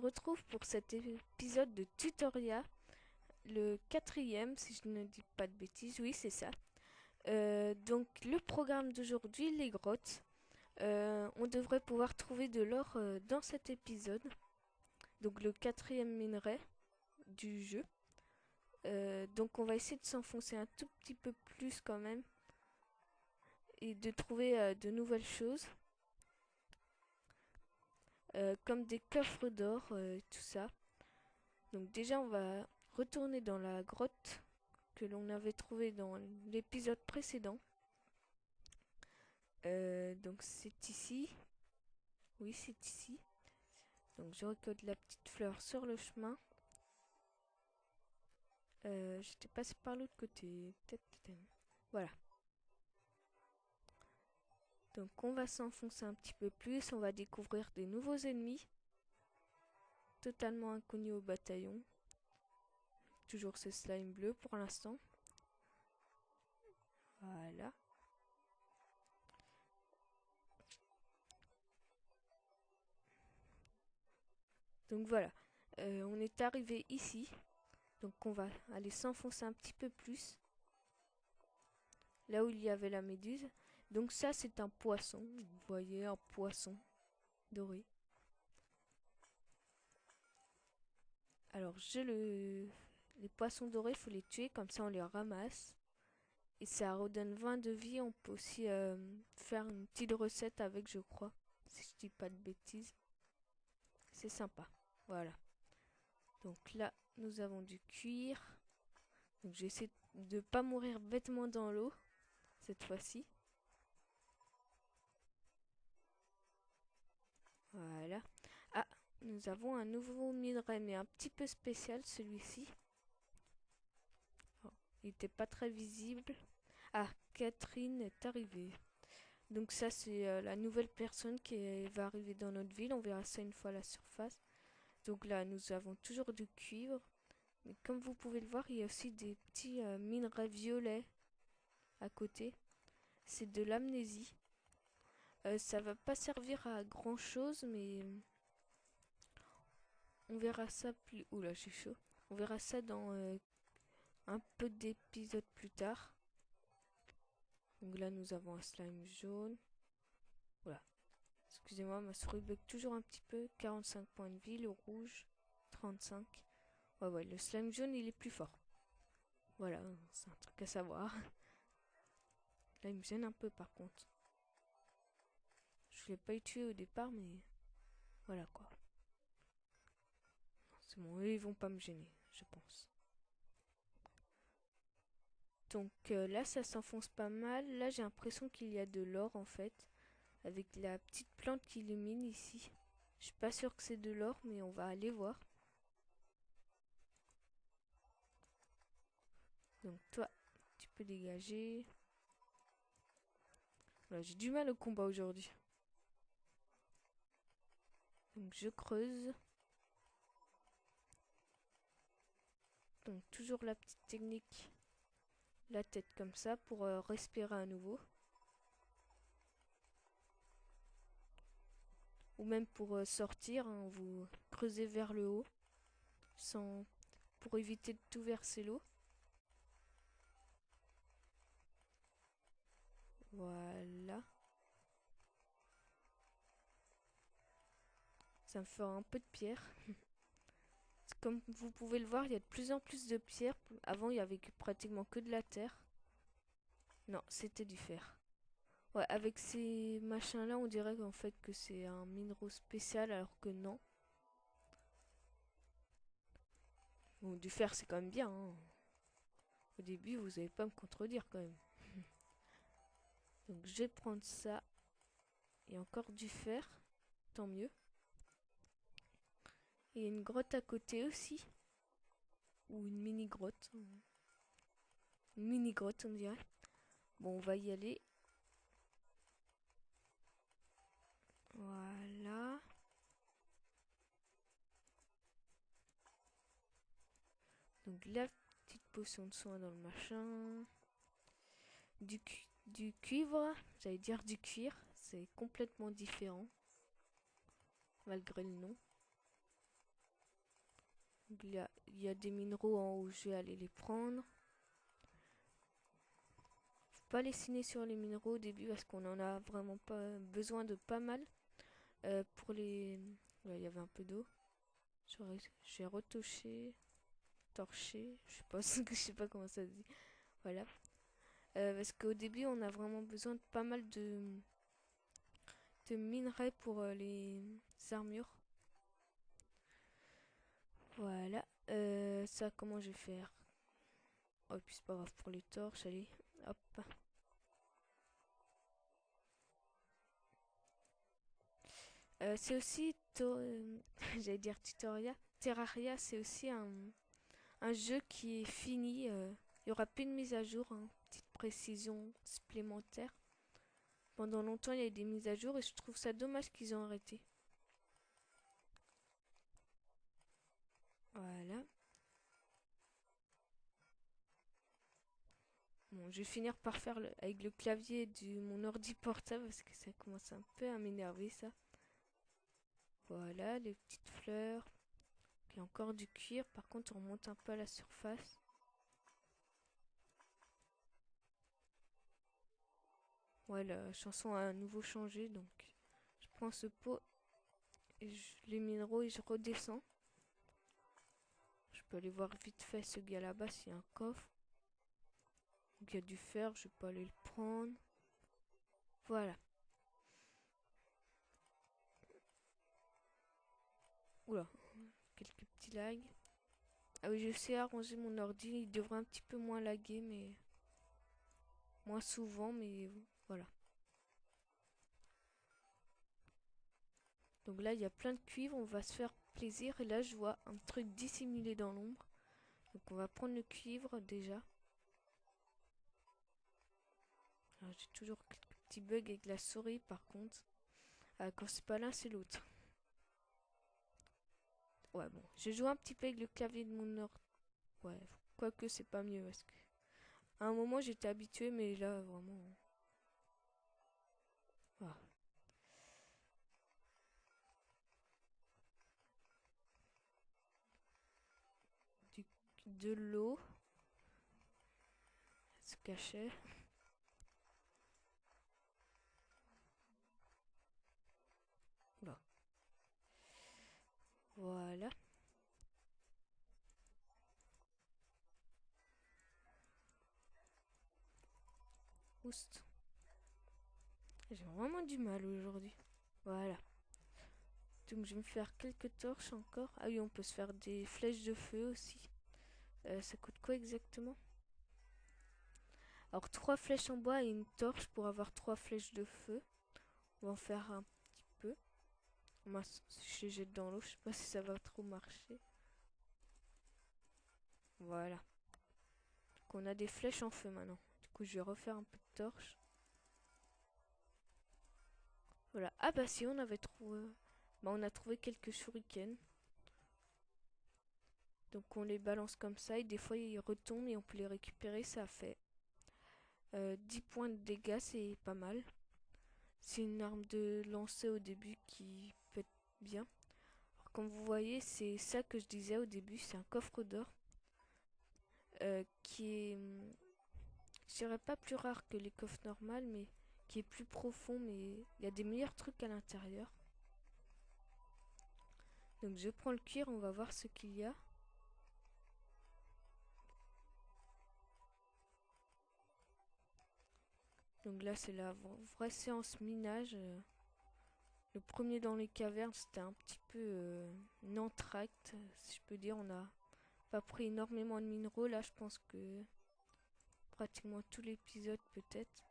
retrouve pour cet épisode de tutoriel, le quatrième, si je ne dis pas de bêtises, oui c'est ça. Donc le programme d'aujourd'hui, les grottes. On devrait pouvoir trouver de l'or dans cet épisode. Donc le quatrième minerai du jeu. Donc on va essayer de s'enfoncer un tout petit peu plus quand même. Et de trouver de nouvelles choses. Comme des coffres d'or, tout ça. Donc déjà on va retourner dans la grotte que l'on avait trouvée dans l'épisode précédent. Donc c'est ici. Oui, c'est ici. Donc je récolte la petite fleur sur le chemin. J'étais passé par l'autre côté. Voilà. Donc on va s'enfoncer un petit peu plus. On va découvrir des nouveaux ennemis. Totalement inconnus au bataillon. Toujours ce slime bleu pour l'instant. Voilà. Donc voilà. On est arrivé ici. Donc on va aller s'enfoncer un petit peu plus. Là où il y avait la méduse. Donc ça c'est un poisson. Vous voyez, un poisson doré. Alors les poissons dorés, il faut les tuer. Comme ça on les ramasse. Et ça redonne 20 de vie. On peut aussi faire une petite recette avec, je crois. Si je dis pas de bêtises. C'est sympa. Voilà. Donc là, nous avons du cuir. Donc j'essaie de pas mourir bêtement dans l'eau. Cette fois-ci. Voilà. Ah, nous avons un nouveau minerai, mais un petit peu spécial celui-ci. Oh, il n'était pas très visible. Ah, Catherine est arrivée. Donc ça, c'est la nouvelle personne qui va arriver dans notre ville. On verra ça une fois à la surface. Donc là, nous avons toujours du cuivre. Mais comme vous pouvez le voir, il y a aussi des petits minerais violets à côté. C'est de l'amnésie. Ça va pas servir à grand chose, mais on verra ça plus. Oula, j'ai chaud. On verra ça dans un peu d'épisodes plus tard. Donc là, nous avons un slime jaune. Voilà. Excusez-moi, ma souris bug toujours un petit peu. 45 points de vie, le rouge, 35. Ouais, le slime jaune, il est plus fort. Voilà, c'est un truc à savoir. Là, il me gêne un peu par contre. Je voulais pas y tuer au départ, mais voilà quoi. C'est bon, eux, ils vont pas me gêner, je pense. Donc là, ça s'enfonce pas mal. Là, j'ai l'impression qu'il y a de l'or en fait. Avec la petite plante qui illumine ici. Je suis pas sûre que c'est de l'or, mais on va aller voir. Donc toi, tu peux dégager. Voilà, j'ai du mal au combat aujourd'hui. Donc je creuse. Donc toujours la petite technique. La tête comme ça pour respirer à nouveau. Ou même pour sortir, hein, vous creusez vers le haut. Pour éviter de tout verser l'eau. Voilà. Ça me fait un peu de pierre. Comme vous pouvez le voir, il y a de plus en plus de pierres. Avant, il y avait pratiquement que de la terre. Non, c'était du fer. Ouais, avec ces machins-là, on dirait qu'en fait que c'est un minerai spécial, alors que non. Bon, du fer, c'est quand même bien, hein. Au début, vous n'allez pas me contredire quand même. Donc, je vais prendre ça. Il y a encore du fer. Tant mieux. Et une grotte à côté aussi. Ou une mini-grotte. Une mini-grotte, on dirait. Bon, on va y aller. Voilà. Donc, la petite potion de soin dans le machin. Du cuivre. J'allais dire du cuir. C'est complètement différent. Malgré le nom. Donc il y a des minéraux en haut, je vais aller les prendre. Faut pas lessiner sur les minéraux au début parce qu'on en a vraiment pas besoin de pas mal. Pour les... Là, il y avait un peu d'eau. J'ai retouché, torché, je sais pas, je sais pas comment ça se dit. Voilà. Parce qu'au début, on a vraiment besoin de pas mal de minerais pour les armures. Voilà. Ça, comment je vais faire? Oh, et puis c'est pas grave pour les torches, allez. Hop. C'est aussi... J'allais dire tutoriel. Terraria, c'est aussi un jeu qui est fini. Il y aura plus de mise à jour, hein. Petite précision supplémentaire. Pendant longtemps, il y a eu des mises à jour et je trouve ça dommage qu'ils ont arrêté. Voilà. Bon, je vais finir par faire avec le clavier de mon ordi portable parce que ça commence un peu à m'énerver ça. Voilà, les petites fleurs. Il y a encore du cuir. Par contre, on remonte un peu à la surface. Ouais, la chanson a à nouveau changé. Donc, je prends ce pot et les minéraux et je redescends. Je peux aller voir vite fait ce gars là-bas s'il y a un coffre. Donc, il y a du fer. Je peux aller le prendre. Voilà. Oula, quelques petits lags. Ah oui, je sais arranger mon ordi. Il devrait un petit peu moins laguer, mais moins souvent, mais voilà. Donc là, il y a plein de cuivre. On va se faire plaisir. Et là, je vois un truc dissimulé dans l'ombre. Donc on va prendre le cuivre déjà. J'ai toujours quelques petits bugs avec la souris par contre. Quand c'est pas l'un, c'est l'autre. Ouais, bon. J'ai joué un petit peu avec le clavier de mon ordi. Ouais, quoique c'est pas mieux parce que... À un moment, j'étais habitué, mais là, vraiment... Ah. Du... De l'eau. Se cachait. Là. Voilà. Oust. J'ai vraiment du mal aujourd'hui. Voilà. Donc je vais me faire quelques torches encore. Ah oui, on peut se faire des flèches de feu aussi. Ça coûte quoi exactement? Alors 3 flèches en bois et une torche pour avoir 3 flèches de feu. On va en faire un petit peu. Je les jette dans l'eau, je sais pas si ça va trop marcher. Voilà. Donc on a des flèches en feu maintenant. Du coup je vais refaire un peu de torche. Voilà. Ah bah si on avait trouvé... Bah on a trouvé quelques shurikens. Donc on les balance comme ça et des fois ils retombent et on peut les récupérer. Ça fait 10 points de dégâts, c'est pas mal. C'est une arme de lancer au début qui peut être bien. Alors, comme vous voyez, c'est ça que je disais au début, c'est un coffre d'or qui est, je dirais pas plus rare que les coffres normales, mais qui est plus profond, mais il y a des meilleurs trucs à l'intérieur. Donc je prends le cuir, on va voir ce qu'il y a. Donc là c'est la vraie séance minage. Le premier dans les cavernes, c'était un petit peu une entracte, si je peux dire. On n'a pas pris énormément de minéraux. Là, je pense que pratiquement tout l'épisode, peut-être.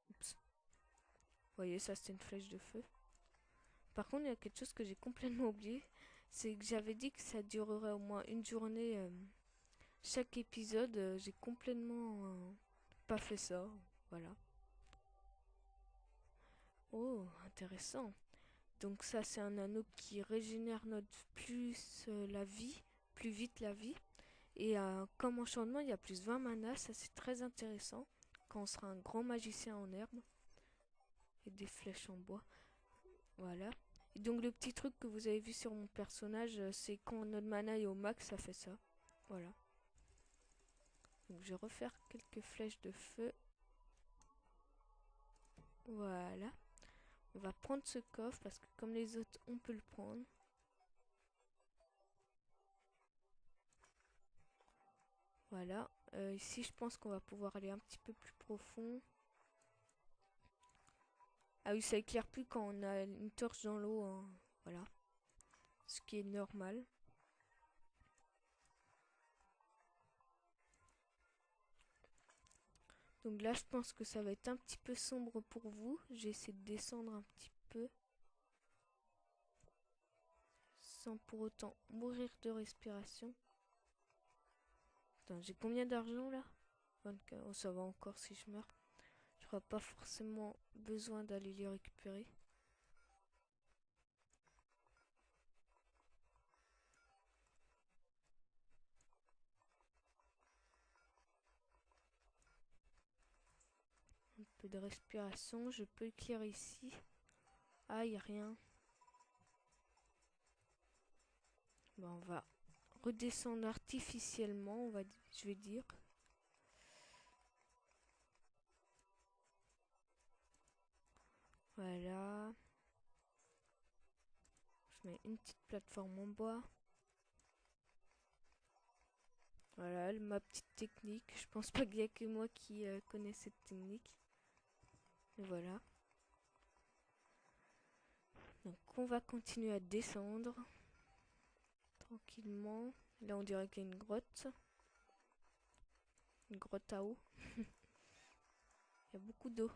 Oups. Vous voyez, ça, c'était une flèche de feu. Par contre, il y a quelque chose que j'ai complètement oublié. C'est que j'avais dit que ça durerait au moins une journée chaque épisode. J'ai complètement pas fait ça. Voilà. Oh, intéressant. Donc ça, c'est un anneau qui régénère la vie, plus vite la vie. Et comme enchantement, il y a plus 20 mana, ça c'est très intéressant. Quand on sera un grand magicien en herbe. Et des flèches en bois. Voilà. Et donc le petit truc que vous avez vu sur mon personnage, c'est quand notre mana est au max, ça fait ça. Voilà. Donc je vais refaire quelques flèches de feu. Voilà. On va prendre ce coffre parce que comme les autres, on peut le prendre. Voilà. Ici, je pense qu'on va pouvoir aller un petit peu plus profond. Ah oui, ça éclaire plus quand on a une torche dans l'eau. Hein. Voilà. Ce qui est normal. Donc là, je pense que ça va être un petit peu sombre pour vous. J'essaie de descendre un petit peu. Sans pour autant mourir de respiration. Attends, j'ai combien d'argent là? 24. Oh, ça va encore si je meurs. Je n'aurai pas forcément besoin d'aller les récupérer. Un peu de respiration. Je peux éclairer ici. Ah, il n'y a rien. Bon, on va redescendre artificiellement, je vais dire. Voilà. Je mets une petite plateforme en bois. Voilà, ma petite technique. Je pense pas qu'il y a que moi qui connais cette technique. Et voilà. Donc on va continuer à descendre. Tranquillement. Là on dirait qu'il y a une grotte. Une grotte à eau. Il y a beaucoup d'eau.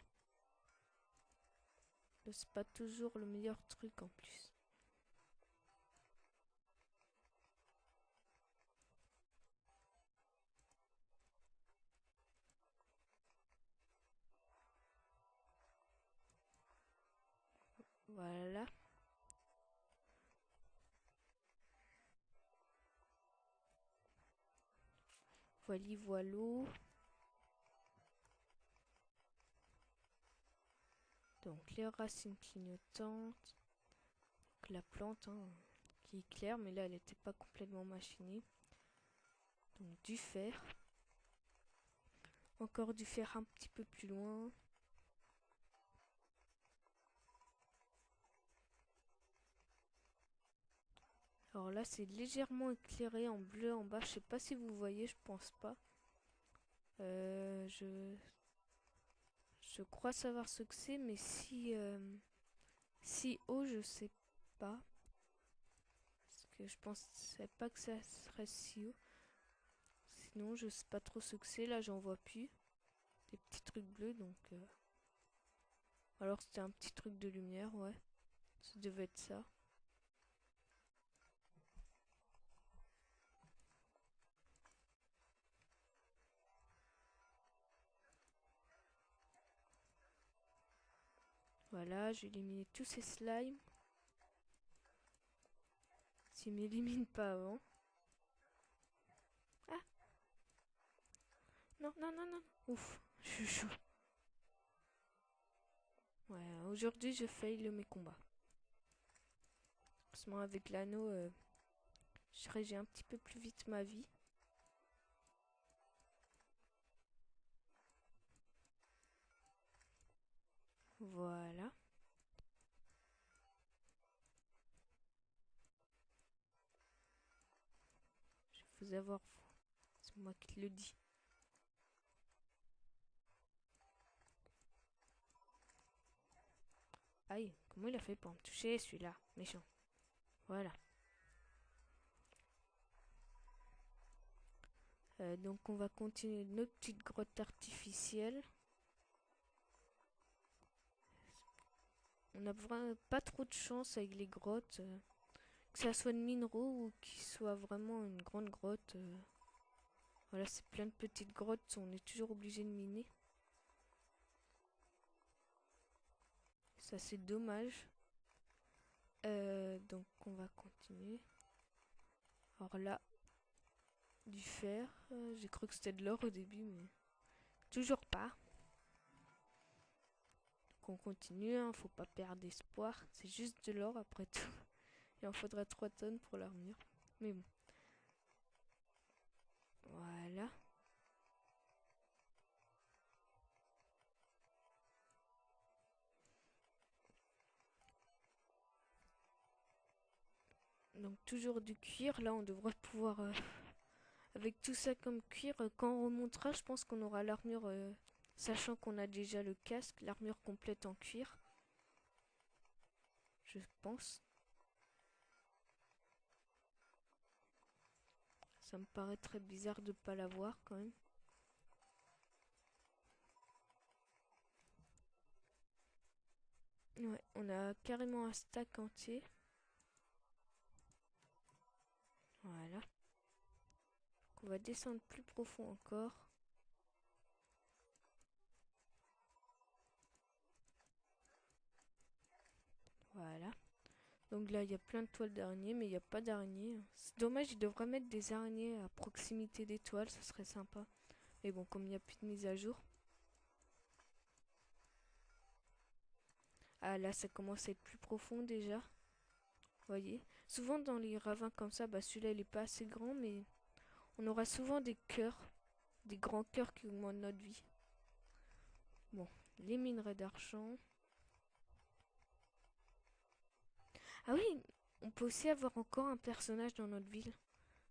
C'est pas toujours le meilleur truc en plus. Voilà. Voili voilou. Donc les racines clignotantes. Donc, la plante hein, qui éclaire, mais là elle n'était pas complètement machinée. Donc du fer. Encore du fer un petit peu plus loin. Alors là c'est légèrement éclairé en bleu en bas. Je sais pas si vous voyez, je pense pas. Je crois savoir ce que c'est, mais si haut, je sais pas. Parce que je pensais pas que ça serait si haut. Sinon, je sais pas trop ce que c'est. Là, j'en vois plus. Des petits trucs bleus, donc... Alors, c'était un petit truc de lumière, ouais. Ça devait être ça. Voilà, j'ai éliminé tous ces slimes. S'ils m'éliminent pas avant. Ah! Non, non, non, non. Ouf, je suis chaud. Ouais, aujourd'hui, je fail mes combats. Forcément, avec l'anneau, j'ai un petit peu plus vite ma vie. Voilà. Je vais vous avoir... C'est moi qui le dis. Aïe, comment il a fait pour me toucher celui-là? Méchant. Voilà. Donc on va continuer notre petite grotte artificielle. On n'a pas trop de chance avec les grottes. Que ça soit de minéraux ou qu'il soit vraiment une grande grotte. Voilà, c'est plein de petites grottes. On est toujours obligé de miner. Ça c'est dommage. Donc on va continuer. Alors là, du fer. J'ai cru que c'était de l'or au début, mais toujours pas. Donc on continue, hein, faut pas perdre espoir. C'est juste de l'or après tout. Il en faudrait 3 tonnes pour l'armure. Mais bon. Voilà. Donc toujours du cuir. Là on devrait pouvoir... avec tout ça comme cuir, quand on remontera, je pense qu'on aura l'armure... sachant qu'on a déjà le casque, l'armure complète en cuir. Je pense. Ça me paraît très bizarre de pas l'avoir quand même. Ouais, on a carrément un stack entier. Voilà. Donc on va descendre plus profond encore. Voilà. Donc là, il y a plein de toiles d'araignées, mais il n'y a pas d'araignées. C'est dommage, ils devraient mettre des araignées à proximité des toiles, ça serait sympa. Mais bon, comme il n'y a plus de mise à jour. Ah là, ça commence à être plus profond déjà. Voyez. Souvent dans les ravins comme ça, bah celui-là il est pas assez grand, mais on aura souvent des cœurs, des grands cœurs qui augmentent notre vie. Bon, les minerais d'argent. Ah oui, on peut aussi avoir encore un personnage dans notre ville.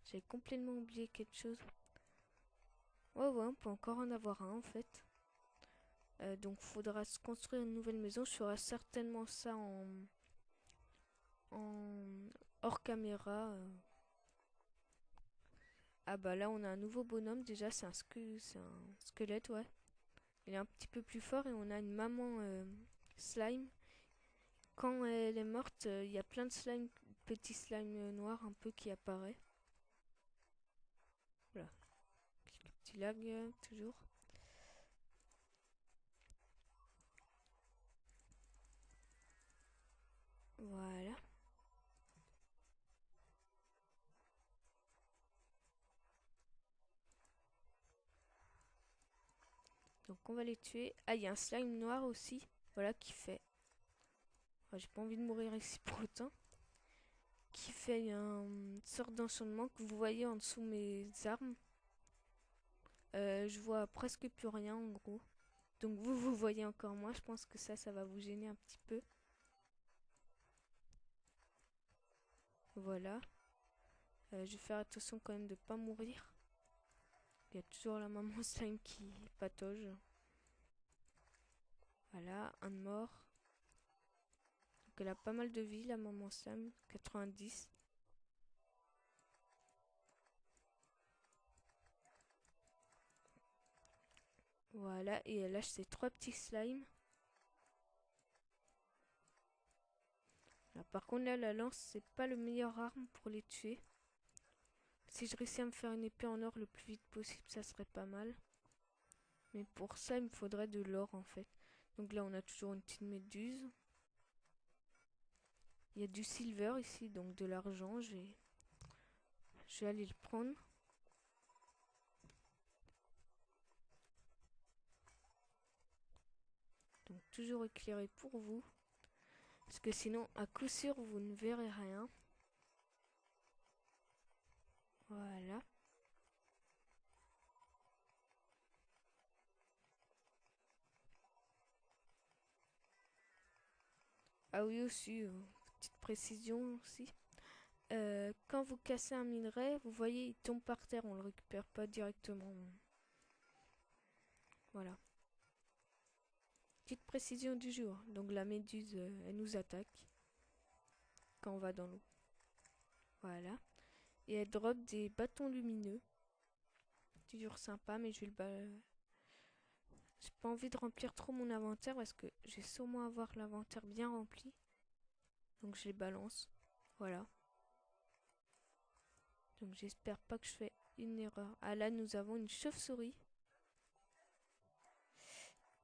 J'avais complètement oublié quelque chose. Ouais, ouais, on peut encore en avoir un en fait. Donc faudra se construire une nouvelle maison. Je ferai certainement ça en hors caméra. Ah bah là on a un nouveau bonhomme déjà, c'est un squelette, ouais. Il est un petit peu plus fort et on a une maman slime. Quand elle est morte, il y a plein de slime, petits slime noirs un peu qui apparaît. Voilà, quelques petits lags toujours. Voilà. Donc on va les tuer. Ah, il y a un slime noir aussi. Voilà qui fait. Ah, j'ai pas envie de mourir ici pour autant. Qui fait une sorte d'enchantement que vous voyez en dessous mes armes. Je vois presque plus rien en gros. Donc vous voyez encore moins. Je pense que ça va vous gêner un petit peu. Voilà. Je vais faire attention quand même de pas mourir. Il y a toujours la maman slime qui patauge. Voilà, un de mort. Donc elle a pas mal de vie la maman slime. 90. Voilà, et elle lâche ses 3 petits slimes. Là, par contre là la lance c'est pas le meilleur arme pour les tuer. Si je réussis à me faire une épée en or le plus vite possible, ça serait pas mal. Mais pour ça, il me faudrait de l'or en fait. Donc là, on a toujours une petite méduse. Il y a du silver ici, donc de l'argent. Je vais aller le prendre. Donc toujours éclairé pour vous. Parce que sinon, à coup sûr, vous ne verrez rien. Voilà. Ah oui aussi, petite précision aussi. Quand vous cassez un minerai, vous voyez, il tombe par terre, on le récupère pas directement. Voilà. Petite précision du jour. Donc la méduse, elle nous attaque quand on va dans l'eau. Voilà. Et elle drop des bâtons lumineux. Toujours sympa, mais je vais le j'ai pas envie de remplir trop mon inventaire parce que j'ai sûrement avoir l'inventaire bien rempli. Donc je les balance. Voilà. Donc j'espère pas que je fais une erreur. Ah là nous avons une chauve-souris.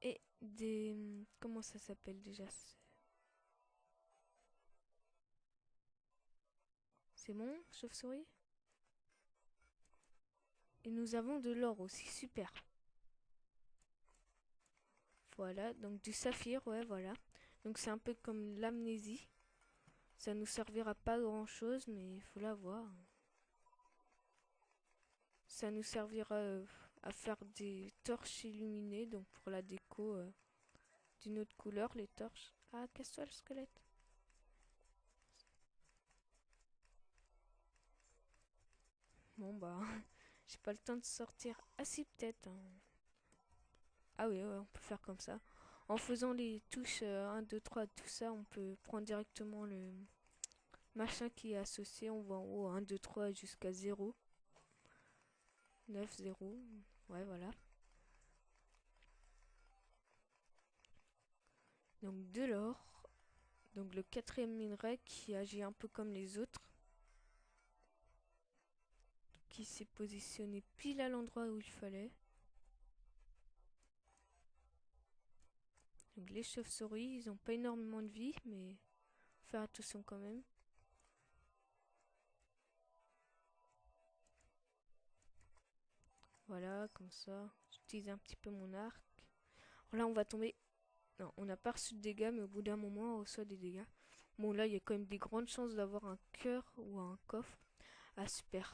Et des... Comment ça s'appelle déjà? C'est bon, chauve-souris? Et nous avons de l'or aussi, super. Voilà, donc du saphir, ouais, voilà. Donc c'est un peu comme l'amnésie. Ça nous servira pas grand chose, mais il faut l'avoir. Ça nous servira à faire des torches illuminées, donc pour la déco d'une autre couleur, les torches. Ah, casse-toi le squelette. Bon bah, j'ai pas le temps de sortir. Ah si, peut-être, hein. Ah oui, ouais, on peut faire comme ça. En faisant les touches 1, 2, 3, tout ça, on peut prendre directement le machin qui est associé. On voit en haut 1, 2, 3 jusqu'à 0. 9, 0. Ouais, voilà. Donc de l'or. Donc le quatrième minerai qui agit un peu comme les autres. Qui s'est positionné pile à l'endroit où il fallait. Donc les chauves-souris, ils n'ont pas énormément de vie, mais faut faire attention quand même. Voilà, comme ça. J'utilise un petit peu mon arc. Alors là, on va tomber. Non, on n'a pas reçu de dégâts, mais au bout d'un moment, on reçoit des dégâts. Bon, là, il y a quand même des grandes chances d'avoir un cœur ou un coffre. Ah, super.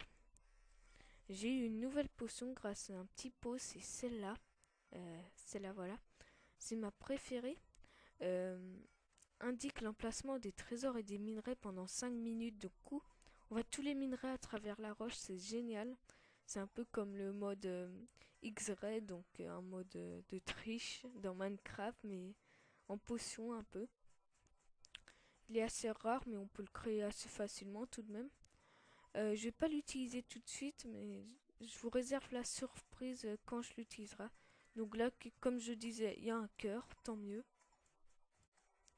J'ai eu une nouvelle potion grâce à un petit pot, c'est celle-là. Celle-là, voilà. C'est ma préférée. Euh, Indique l'emplacement des trésors et des minerais pendant 5 minutes. Du coup, on voit tous les minerais à travers la roche, c'est génial. C'est un peu comme le mode X-Ray, donc un mode de triche dans Minecraft, mais en potion un peu. Il est assez rare, mais on peut le créer assez facilement tout de même. Je vais pas l'utiliser tout de suite, mais je vous réserve la surprise quand je l'utiliserai. Donc là, comme je disais, il y a un cœur, tant mieux.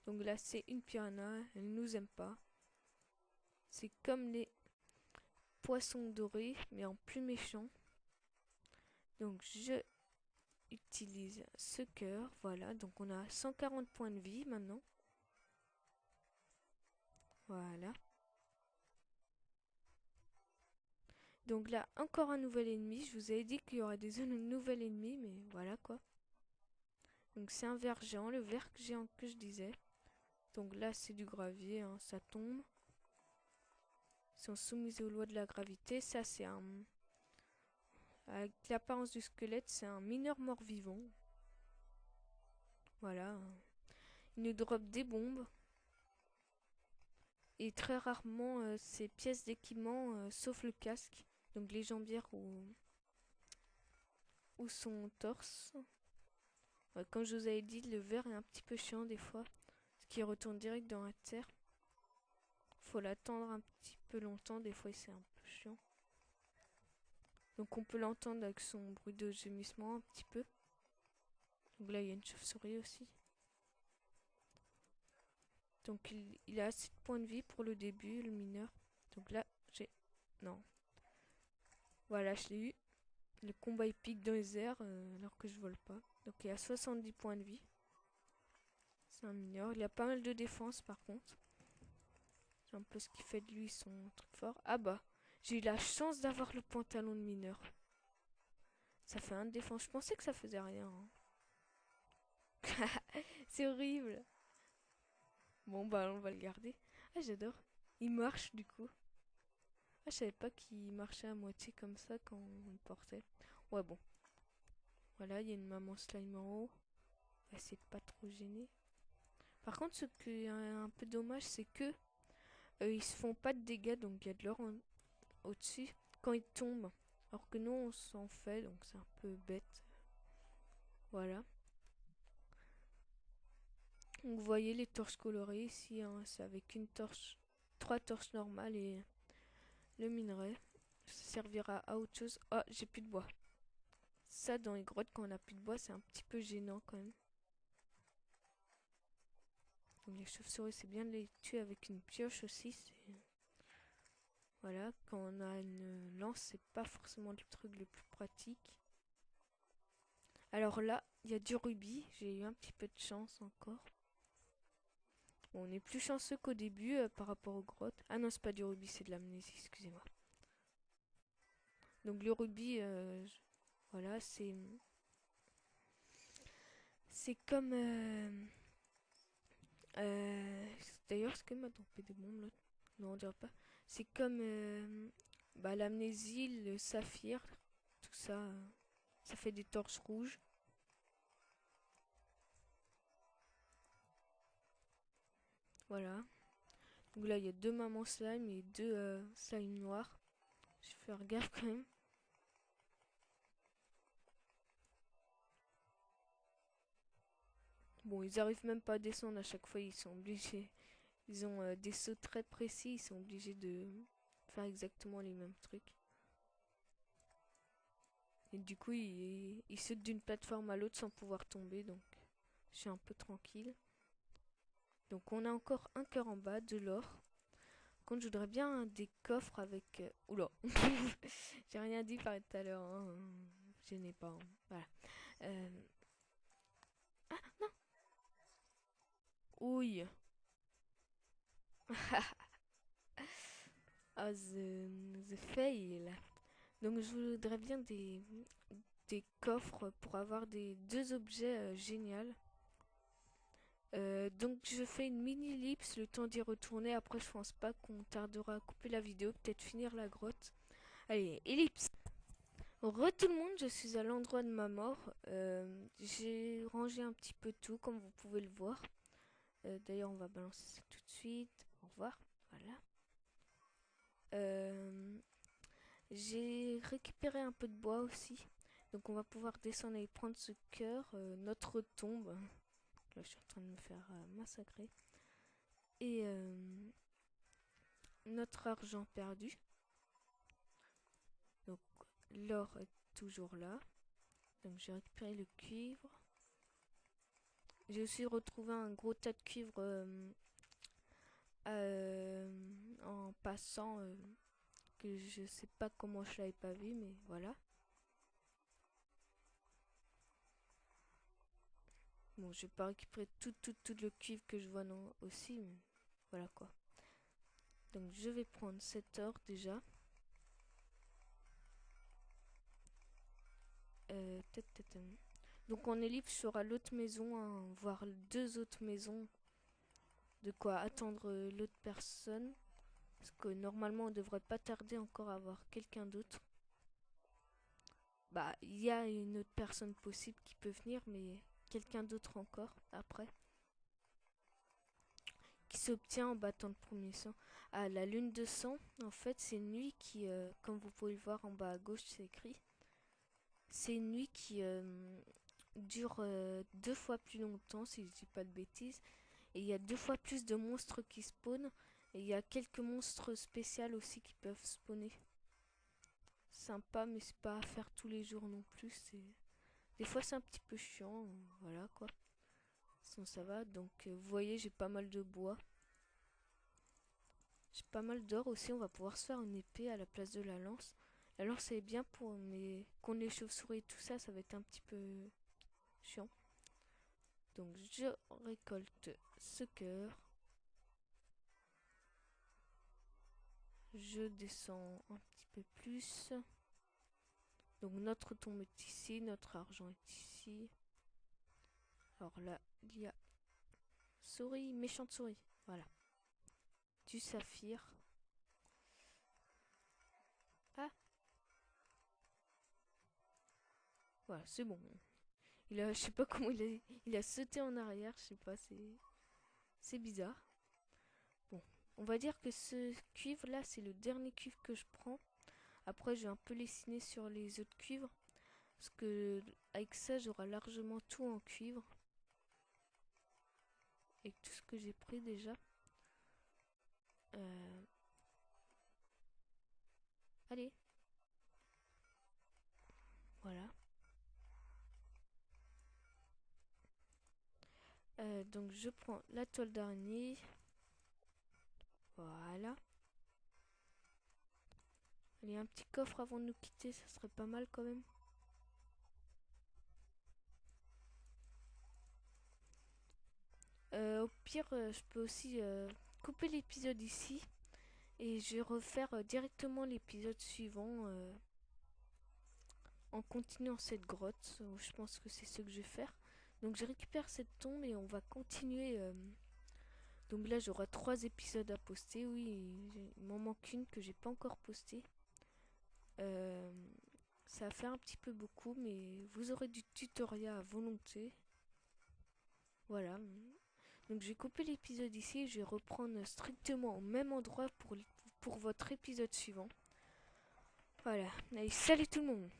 Donc là, c'est une piranha, elle nous aime pas. C'est comme les poissons dorés, mais en plus méchant. Donc je utilise ce cœur, voilà. Donc on a 140 points de vie maintenant. Voilà. Donc là, encore un nouvel ennemi. Je vous avais dit qu'il y aurait des nouvel ennemi, mais voilà quoi. Donc c'est un ver géant, le ver géant que je disais. Donc là, c'est du gravier, hein, ça tombe. Ils sont soumis aux lois de la gravité. Ça, c'est un... Avec l'apparence du squelette, c'est un mineur mort-vivant. Voilà. Il nous drop des bombes. Et très rarement, ces pièces d'équipement, sauf le casque. Donc les jambières ou son torse. Ouais, comme je vous avais dit, le verre est un petit peu chiant des fois. Parce qu'il retourne direct dans la terre. Faut l'attendre un petit peu longtemps, des fois c'est un peu chiant. Donc on peut l'entendre avec son bruit de gémissement un petit peu. Donc là il y a une chauve-souris aussi. Donc il a assez de points de vie pour le début, le mineur. Donc là j'ai... Non. Voilà, je l'ai eu. Le combat épique dans les airs alors que je vole pas. Donc il a 70 points de vie. C'est un mineur. Il a pas mal de défense par contre. C'est un peu ce qui fait de lui son truc fort. Ah bah, j'ai eu la chance d'avoir le pantalon de mineur. Ça fait un de défense. Je pensais que ça faisait rien, hein. C'est horrible. Bon bah on va le garder. Ah j'adore. Il marche du coup. Ah je savais pas qu'il marchait à moitié comme ça quand on le portait. Ouais bon. Voilà, il y a une maman slime en haut. On va essayer de pas trop gêner. Par contre ce qui est un peu dommage c'est que ils se font pas de dégâts donc il y a de l'or au-dessus quand ils tombent. Alors que nous on s'en fait donc c'est un peu bête. Voilà. Donc, vous voyez les torches colorées ici, hein, c'est avec une torche, 3 torches normales et le minerai. Ça servira à autre chose. Ah, j'ai plus de bois. Ça, dans les grottes, quand on a plus de bois, c'est un petit peu gênant quand même. Donc les chauves-souris, c'est bien de les tuer avec une pioche aussi. Voilà, quand on a une lance, c'est pas forcément le truc le plus pratique. Alors là, il y a du rubis. J'ai eu un petit peu de chance encore. Bon, on est plus chanceux qu'au début par rapport aux grottes. Ah non, c'est pas du rubis, c'est de l'amnésie, excusez-moi. Donc le rubis, voilà, c'est C'est comme... d'ailleurs, est-ce que m'a tombé des bombes là? Non, on dirait pas. C'est comme l'amnésie, le saphir, tout ça. Ça fait des torches rouges. Voilà. Donc là, il y a deux mamans slime et deux slime noirs. Je vais faire gaffe quand même. Bon, ils arrivent même pas à descendre à chaque fois, ils sont obligés. Ils ont des sauts très précis, ils sont obligés de faire exactement les mêmes trucs. Et du coup, ils sautent d'une plateforme à l'autre sans pouvoir tomber, donc je suis un peu tranquille. Donc on a encore un cœur en bas, de l'or. Quand je voudrais bien des coffres avec... Oula, j'ai rien dit par tout à l'heure, hein. Je n'ai pas... hein. Voilà. Ah, non. Ouille. Ah, the fail. Donc je voudrais bien des coffres pour avoir des deux objets géniaux. Donc je fais une mini ellipse, le temps d'y retourner. Après je pense pas qu'on tardera à couper la vidéo, peut-être finir la grotte. Allez, ellipse. Re tout le monde, je suis à l'endroit de ma mort. J'ai rangé un petit peu tout comme vous pouvez le voir. D'ailleurs on va balancer ça tout de suite. Au revoir. Voilà. J'ai récupéré un peu de bois aussi. Donc on va pouvoir descendre et prendre ce cœur, notre tombe. Là je suis en train de me faire massacrer. Et notre argent perdu. Donc l'or est toujours là. Donc j'ai récupéré le cuivre. J'ai aussi retrouvé un gros tas de cuivre en passant. Que je sais pas comment je l'avais pas vu, mais voilà. Bon, je vais pas récupérer tout le cuivre que je vois non aussi, mais voilà quoi. Donc je vais prendre cet or déjà. Donc en ellipse, je serai l'autre maison, hein, voire deux autres maisons. De quoi attendre l'autre personne. Parce que normalement, on devrait pas tarder encore à avoir quelqu'un d'autre. Bah, il y a une autre personne possible qui peut venir, mais quelqu'un d'autre encore après. Qui s'obtient en battant le premier sang. Ah, la lune de sang, en fait, c'est une nuit qui, comme vous pouvez le voir en bas à gauche, c'est écrit. C'est une nuit qui dure deux fois plus longtemps, si je dis pas de bêtises. Et il y a deux fois plus de monstres qui spawnent. Et il y a quelques monstres spéciaux aussi qui peuvent spawner. Sympa, mais c'est pas à faire tous les jours non plus. Des fois c'est un petit peu chiant, voilà quoi. Sinon ça va. Donc vous voyez, j'ai pas mal de bois. J'ai pas mal d'or aussi. On va pouvoir se faire une épée à la place de la lance. La lance c'est bien pour mais qu'on les chauves-souris et tout ça, ça va être un petit peu chiant. Donc je récolte ce cœur. Je descends un petit peu plus. Donc notre tombe est ici, notre argent est ici. Alors là, il y a souris, méchante souris. Voilà. Du saphir. Ah, voilà, c'est bon. Je sais pas comment il a sauté en arrière, je sais pas, c'est bizarre. Bon, on va dire que ce cuivre là, c'est le dernier cuivre que je prends. Après, je vais un peu lessiner sur les autres cuivres. Parce que avec ça, j'aurai largement tout en cuivre. Et tout ce que j'ai pris déjà. Allez. Voilà. Donc je prends la toile d'araignée. Voilà. Allez, un petit coffre avant de nous quitter, ça serait pas mal quand même. Au pire, je peux aussi couper l'épisode ici. Et je vais refaire directement l'épisode suivant en continuant cette grotte. Je pense que c'est ce que je vais faire. Donc je récupère cette tombe et on va continuer. Donc là j'aurai 3 épisodes à poster. Oui, il m'en manque une que j'ai pas encore postée. Ça fait un petit peu beaucoup, mais vous aurez du tutoriel à volonté. Voilà. Donc je vais couper l'épisode ici et je vais reprendre strictement au même endroit pour votre épisode suivant. Voilà. Allez, salut tout le monde!